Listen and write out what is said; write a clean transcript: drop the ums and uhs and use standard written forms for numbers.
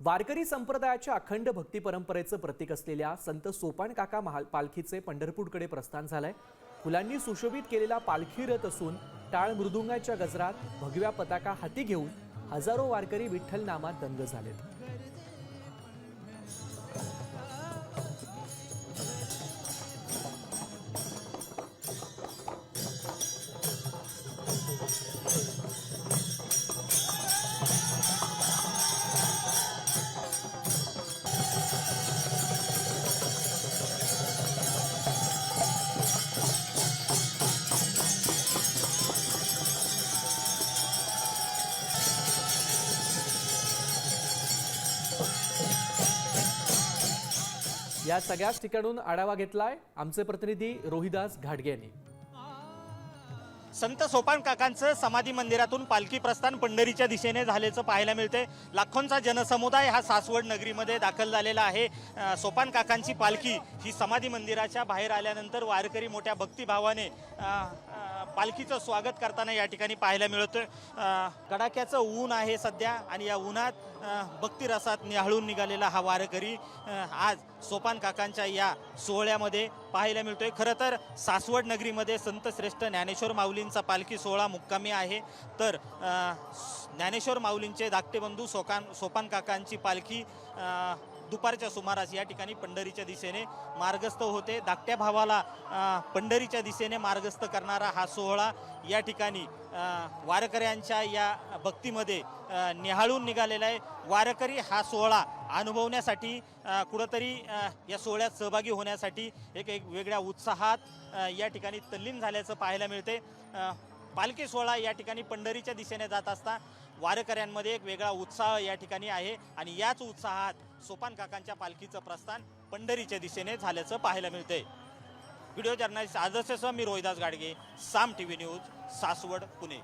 वारकरी संप्रदायाच्या अखंड भक्ती परंपरेचं प्रतीक असलेल्या संत सोपान काका पालखीचे पंढरपूरकडे प्रस्थान झालंय। फुलांनी सुशोभित केलेला पालखी रथ असून टाळ मृदुंगाच्या गजरात भगव्या पताका हाती घेऊन हजारो वारकरी विठ्ठल नामात दंग झालेत। या सगळ्याच ठिकाणून आढावा घेतलाय आमचे प्रतिनिधी रोहिदास घाटगे यांनी। संत सोपान काकांचं समाधी मंदिरातून पालखी प्रस्थान पंढरीच्या दिशेने झाल्याचं पाहायला मिळते। लाखोंचा जनसमुदाय हा सासवड नगरीमध्ये दाखल झालेला आहे। सोपान काकांची पालखी ही समाधी मंदिराच्या बाहेर आल्यानंतर वारकरी मोठ्या भक्तिभावाने पालखीचं स्वागत करताना या ठिकाणी पाहायला मिळतं। कडाक्याचं ऊन आहे सध्या आणि या उन्हात भक्तिरसात निहाळून निघालेला हा वारकरी आज सोपान काकांच्या या सोहळ्यामध्ये पाहायला मिळतोय। खरं तर सासवड नगरीमध्ये संत श्रेष्ठ ज्ञानेश्वर माऊलींचा पालखी सोहळा मुक्कामी आहे, तर ज्ञानेश्वर माऊलींचे धाकटे बंधू सोपान काकांची पालखी दुपारच्या सुमारास या ठिकाणी पंढरीच्या दिशेने मार्गस्थ होते। धाकट्या भावाला पंढरीच्या दिशेने मार्गस्थ करणारा हा सोहळा या ठिकाणी वारकऱ्यांच्या या भक्तीमध्ये निहाळून निघालेला आहे। वारकरी हा सोहळा अनुभवण्यासाठी कुठंतरी या सोहळ्यात सहभागी होण्यासाठी एक वेगळ्या उत्साहात या ठिकाणी तल्लीन झाल्याचं पाहायला मिळते। पालखी सोहळा या ठिकाणी पंढरीच्या दिशेने जात असता वारकऱ्यांमध्ये एक वेगळा उत्साह या ठिकाणी आहे आणि याच उत्साहात सोपान काकांच्या पालखीचं प्रस्थान पंढरीच्या दिशेने झाल्याचं पाहायला मिळते। व्हिडिओ जर्नलिस्ट आदर्शसह मी रोहिदास घाटगे, साम टीव्ही न्यूज, सासवड, पुणे।